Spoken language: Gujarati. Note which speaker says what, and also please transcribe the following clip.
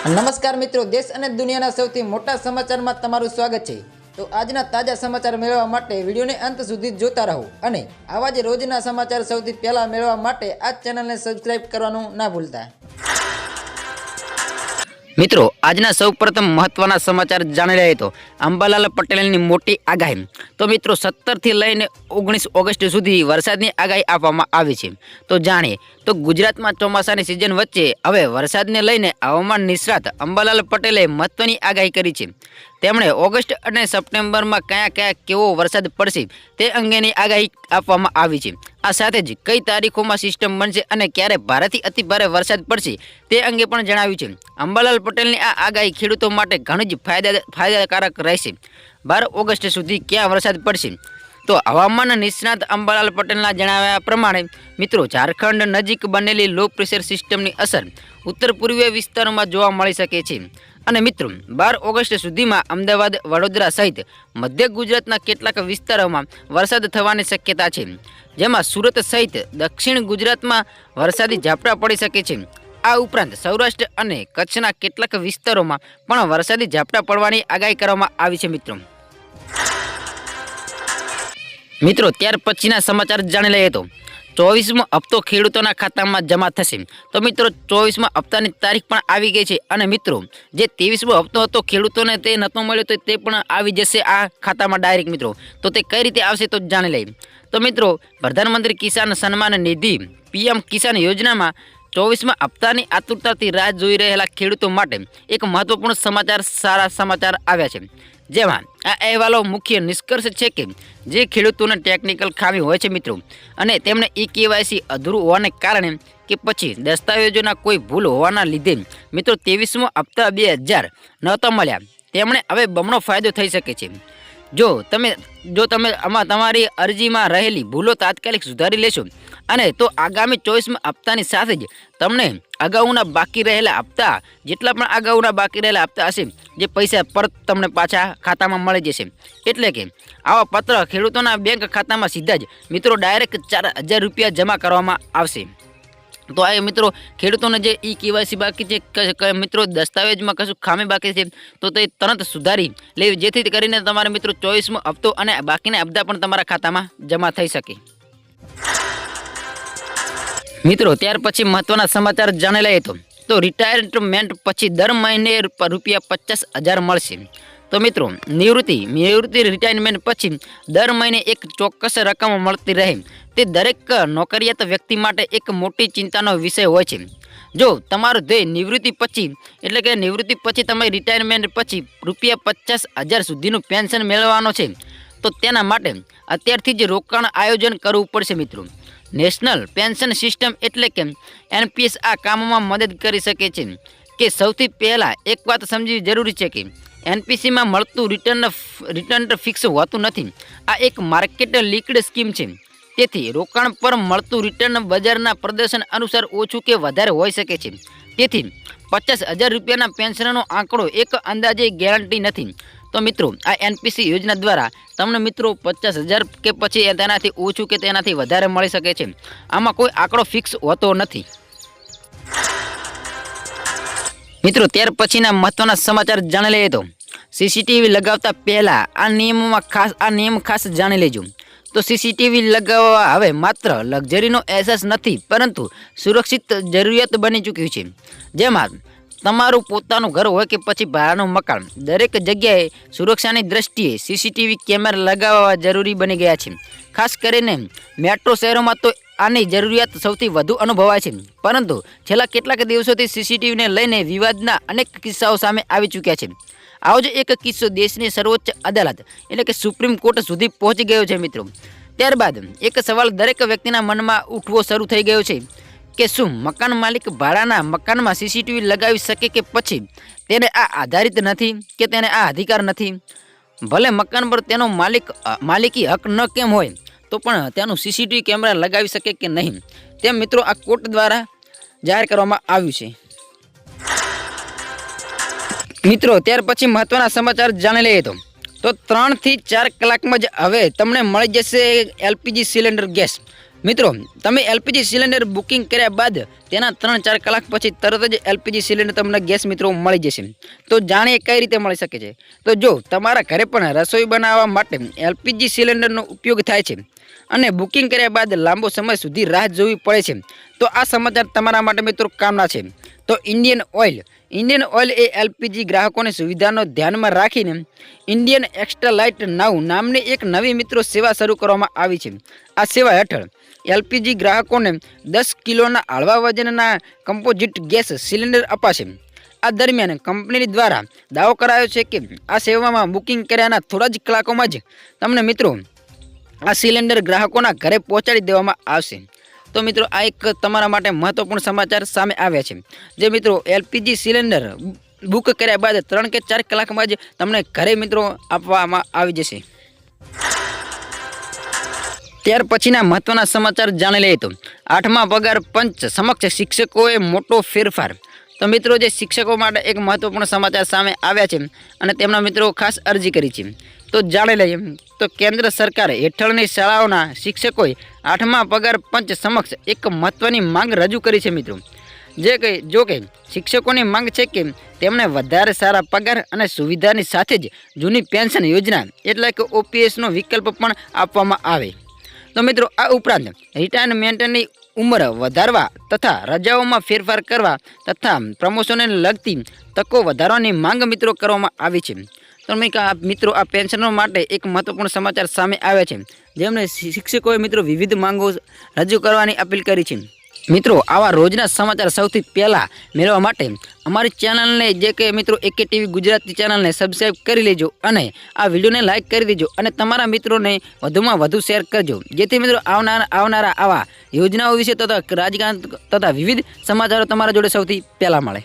Speaker 1: નમસ્કાર મિત્રો, દેશ અને દુનિયાના સૌથી મોટા સમાચારમાં તમારું સ્વાગત છે। તો આજના તાજા સમાચાર મેળવવા માટે વિડીયોને અંત સુધી જોતા રહો અને આવા જ રોજના સમાચાર સૌથી પહેલા મેળવવા માટે આ ચેનલને સબસ્ક્રાઇબ કરવાનું ના ભૂલતા। મિત્રો આજના સૌપ્રથમ મહત્વના સમાચાર જાણી રહ્યા તો અંબાલાલ પટેલની મોટી આગાહી। તો મિત્રો 17 થી લઈને 19 ઓગસ્ટ સુધી વરસાદની આગાહી આપવામાં આવી છે। તો જાણીએ તો ગુજરાતમાં ચોમાસાની સિઝન વચ્ચે હવે વરસાદને લઈને હવામાન નિષ્ણાત અંબાલાલ પટેલે મહત્વની આગાહી કરી છે। તેમણે ઓગસ્ટ અને સપ્ટેમ્બરમાં કયા કેવો વરસાદ પડશે તે અંગેની આગાહી આપવામાં આવી છે। આ સાથે જ કઈ તારીખોમાં સિસ્ટમ બનશે અને ક્યારે ભારેથી અતિભારે વરસાદ પડશે તે અંગે પણ જણાવ્યું છે। અંબાલાલ પટેલની આ આગાહી ખેડૂતો માટે ઘણી જ ફાયદાકારક રહેશે। 12 ઓગસ્ટ સુધી ક્યાં વરસાદ પડશે? તો હવામાન નિષ્ણાત અંબાલાલ પટેલના જણાવ્યા પ્રમાણે મિત્રો ઝારખંડ નજીક બનેલી લો પ્રેશર સિસ્ટમની અસર ઉત્તર પૂર્વીય વિસ્તારોમાં જોવા મળી શકે છે અને મિત્રો 12 ઓગસ્ટ સુધીમાં અમદાવાદ, વડોદરા સહિત મધ્ય ગુજરાતના કેટલાક વિસ્તારોમાં વરસાદ થવાની શક્યતા છે, જેમાં સુરત સહિત દક્ષિણ ગુજરાતમાં વરસાદી ઝાપટા પડી શકે છે। આ ઉપરાંત સૌરાષ્ટ્ર અને કચ્છના કેટલાક વિસ્તારોમાં પણ વરસાદી ઝાપટા પડવાની આગાહી કરવામાં આવી છે। મિત્રો ત્યાર પછીના સમાચાર જાણી લઈએ તો 24મો હપ્તો ખેડૂતોના ખાતામાં જમા થશે। તો મિત્રો 24મા હપ્તાની તારીખ પણ આવી ગઈ છે અને મિત્રો જે 23મો હપ્તો હતો ખેડૂતોને તે નહોતો મળ્યો તો તે પણ આવી જશે આ ખાતામાં ડાયરેક્ટ। મિત્રો તો તે કઈ રીતે આવશે તો જાણી લઈએ। તો મિત્રો પ્રધાનમંત્રી કિસાન સન્માન નિધિ PM કિસાન યોજનામાં 24મા હપ્તાની આતુરતાથી રાહ જોઈ રહેલા ખેડૂતો માટે એક મહત્વપૂર્ણ સારા સમાચાર આવ્યા છે, જેમાં આ અહેવાલો મુખ્ય નિષ્કર્ષ છે કે જે ખેડૂતોને ટેકનિકલ ખામી હોય છે મિત્રો અને તેમને KYC અધૂરું હોવાને કારણે કે પછી દસ્તાવેજોના કોઈ ભૂલ હોવાના લીધે મિત્રો 23મો હપ્તા 2000 નહોતા મળ્યા, તેમણે હવે બમણો ફાયદો થઈ શકે છે। જો તમે આમાં તમારી અરજીમાં રહેલી ભૂલો તાત્કાલિક સુધારી લેશો અને તો આગામી 24મા હપ્તાની સાથે જ તમને અગાઉના બાકી રહેલા હપ્તા જેટલા પણ અગાઉના બાકી રહેલા હપ્તા હશે જે પૈસા પરત તમને પાછા ખાતામાં મળી જશે। એટલે કે આવા પત્ર ખેડૂતોના બેંક ખાતામાં સીધા જ મિત્રો ડાયરેક્ટ 4000 રૂપિયા જમા કરવામાં આવશે। તો આ મિત્રો ખેડૂતોને જે KYC બાકી છે મિત્રો દસ્તાવેજમાં કશું ખામી બાકી છે તો તે તરત સુધારી લેવી, જેથી કરીને તમારે મિત્રો 24મો હપ્તો અને બાકીના હપ્તા પણ તમારા ખાતામાં જમા થઈ શકે। મિત્રો ત્યાર પછી મહત્વના સમાચાર જાણી લઈએ તો રિટાયરમેન્ટ પછી દર મહિને રૂપિયા 50,000 મળશે। તો મિત્રો નિવૃત્તિ રિટાયરમેન્ટ પછી દર મહિને એક ચોક્કસ રકમ મળતી રહે તે દરેક નોકરિયાત વ્યક્તિ માટે એક મોટી ચિંતાનો વિષય હોય છે। જો તમારું ધ્યેય નિવૃત્તિ પછી તમે રિટાયરમેન્ટ પછી રૂપિયા 50,000 સુધીનું પેન્શન મેળવવાનો છે તો તેના માટે અત્યારથી જ રોકાણ આયોજન કરવું પડશે। મિત્રો નેશનલ પેન્શન સિસ્ટમ એટલે કે NPS આ કામમાં મદદ કરી શકે છે કે સૌથી પહેલાં એક વાત સમજવી જરૂરી છે કે NPCમાં મળતું રિટર્ન ફિક્સ હોતું નથી। આ એક માર્કેટ લિંક્ડ સ્કીમ છે, તેથી રોકાણ પર મળતું રિટર્ન બજારના પ્રદર્શન અનુસાર ઓછું કે વધારે હોઈ શકે છે। તેથી 50,000 રૂપિયાના પેન્શનનો આંકડો એક અંદાજે ગેરંટી નથી। તો મિત્રો આ NPC યોજના દ્વારા તમને મિત્રો 50,000 કે પછી તેનાથી ઓછું કે તેનાથી વધારે મળી શકે છે। આમાં કોઈ આંકડો ફિક્સ હોતો નથી। મિત્રો ત્યાર પછીના મહત્વના સમાચાર જાણી લઈએ તો CCTV લગાવતા પહેલા આ નિયમ ખાસ જાણી લેજો। તો CCTV લગાવવા હવે માત્ર લક્ઝરીનો અહેસાસ નથી પરંતુ સુરક્ષિત જરૂરિયાત બની ચૂક્યું છે, જેમાં તમારું પોતાનું ઘર હોય કે પછી ભાડાનું મકાન દરેક જગ્યાએ સુરક્ષાની દ્રષ્ટિએ CCTV કેમેરા લગાવવા જરૂરી બની ગયા છે। ખાસ કરીને મેટ્રો શહેરોમાં તો આની જરૂરિયાત સૌથી વધુ અનુભવાય છે, પરંતુ છેલ્લા કેટલાક દિવસોથી CCTVને લઈને વિવાદના અનેક કિસ્સાઓ સામે આવી ચૂક્યા છે। આવો જ એક કિસ્સો દેશની સર્વોચ્ચ અદાલત એટલે કે સુપ્રીમ કોર્ટ સુધી પહોંચી ગયો છે। મિત્રો ત્યારબાદ એક સવાલ દરેક વ્યક્તિના મનમાં ઉઠવો શરૂ થઈ ગયો છે કે શું મકાન માલિક ભાડાના મકાનમાં CCTV લગાવી શકે કે પછી તેને આ આધારિત નથી કે તેને આ અધિકાર નથી? ભલે મકાન પર તેનો માલિકી હક ન કેમ હોય તો પણ તેનું CCTV કેમેરા લગાવી શકે કે નહીં તેમ મિત્રો આ કોર્ટ દ્વારા જાહેર કરવામાં આવ્યું છે। મિત્રો ત્યાર પછી મહત્વના સમાચાર જાણી લઈએ તો 3 થી 4 કલાકમાં જ હવે તમને મળી જશે LPG સિલિન્ડર ગેસ। મિત્રો તમે એલપીજી સિલિન્ડર બુકિંગ કર્યા બાદ તેના 3-4 કલાક પછી તરત જ એલપીજી સિલિન્ડર તમને ગેસ મિત્રો મળી જશે. તો જાણીએ કઈ રીતે મળી શકે છે. તો જો તમારા ઘરે પણ રસોઈ બનાવવા માટે એલપીજી સિલિન્ડરનો ઉપયોગ થાય છે અને બુકિંગ કર્યા બાદ લાંબો સમય સુધી રાહ જોવી પડે છે, તો આ સમાચાર તમારા માટે મિત્રો કામના છે. તો ઇન્ડિયન ઓઇલ એ એલપીજી ગ્રાહકોની સુવિધાનો ધ્યાનમાં રાખીને ઇન્ડિયન એક્સ્ટ્રા લાઇટ નાવ નામની એક નવી મિત્રો સેવા શરૂ કરવામાં આવી છે. આ સેવા હેઠળ એલપીજી ગ્રાહકોને 10 કિલોના હળવા વજનના કમ્પોઝિટ ગેસ સિલિન્ડર અપાશે. આ દરમિયાન કંપની દ્વારા દાવો કરાયો છે કે આ સેવામાં બુકિંગ કર્યાના થોડા જ કલાકોમાં જ તમને મિત્રો આ સિલિન્ડર ગ્રાહકોના ઘરે પહોંચાડી દેવામાં આવશે. તો મિત્રો આ એક તમારા માટે મહત્વપૂર્ણ સમાચાર સામે આવ્યા છે. જે મિત્રો એલપીજી સિલિન્ડર બુક કર્યા બાદ 3 કે 4 કલાકમાં જ તમને ઘરે મિત્રો આપવામાં આવી જશે. ત્યાર પછીના મહત્વના સમાચાર જાણી લઈએ તો 8મા પગાર પંચ સમક્ષ શિક્ષકોએ મોટો ફેરફાર. તો મિત્રો જે શિક્ષકો માટે એક મહત્વપૂર્ણ સમાચાર સામે આવ્યા છે અને તેમના મિત્રો ખાસ અરજી કરી છે. તો જાણી લઈએ તો કેન્દ્ર સરકાર હેઠળની શાળાઓના શિક્ષકોએ 8મા પગાર પંચ સમક્ષ એક મહત્વની માંગ રજૂ કરી છે મિત્રો. જો કે શિક્ષકોની માંગ છે કે તેમને વધારે સારા પગાર અને સુવિધાની સાથે જ જૂની પેન્શન યોજના એટલે કે ઓપીએસનો વિકલ્પ પણ આપવામાં આવે. તો મિત્રો આ ઉપરાંત રિટાયરમેન્ટની ઉંમર વધારવા તથા રજાઓમાં ફેરફાર કરવા તથા પ્રમોશનને લગતી તકો વધારવાની માંગ મિત્રો કરવામાં આવી છે. તો મિત્રો આ પેન્શનરો માટે એક મહત્વપૂર્ણ સમાચાર સામે આવ્યા છે, જેમને શિક્ષકોએ મિત્રો વિવિધ માંગો રજૂ કરવાની અપીલ કરી છે. મિત્રો આવા રોજના સમાચાર સૌથી પહેલાં મેળવવા માટે અમારી ચેનલને જે કે મિત્રો AK TV ગુજરાતી ચેનલને સબસ્ક્રાઈબ કરી લેજો અને આ વિડીયોને લાઇક કરી દેજો અને તમારા મિત્રોને વધુમાં વધુ શેર કરજો, જેથી મિત્રો આવનારા આવા યોજનાઓ વિશે તથા રાજકારણ તથા વિવિધ સમાચારો તમારા જોડે સૌથી પહેલાં મળે.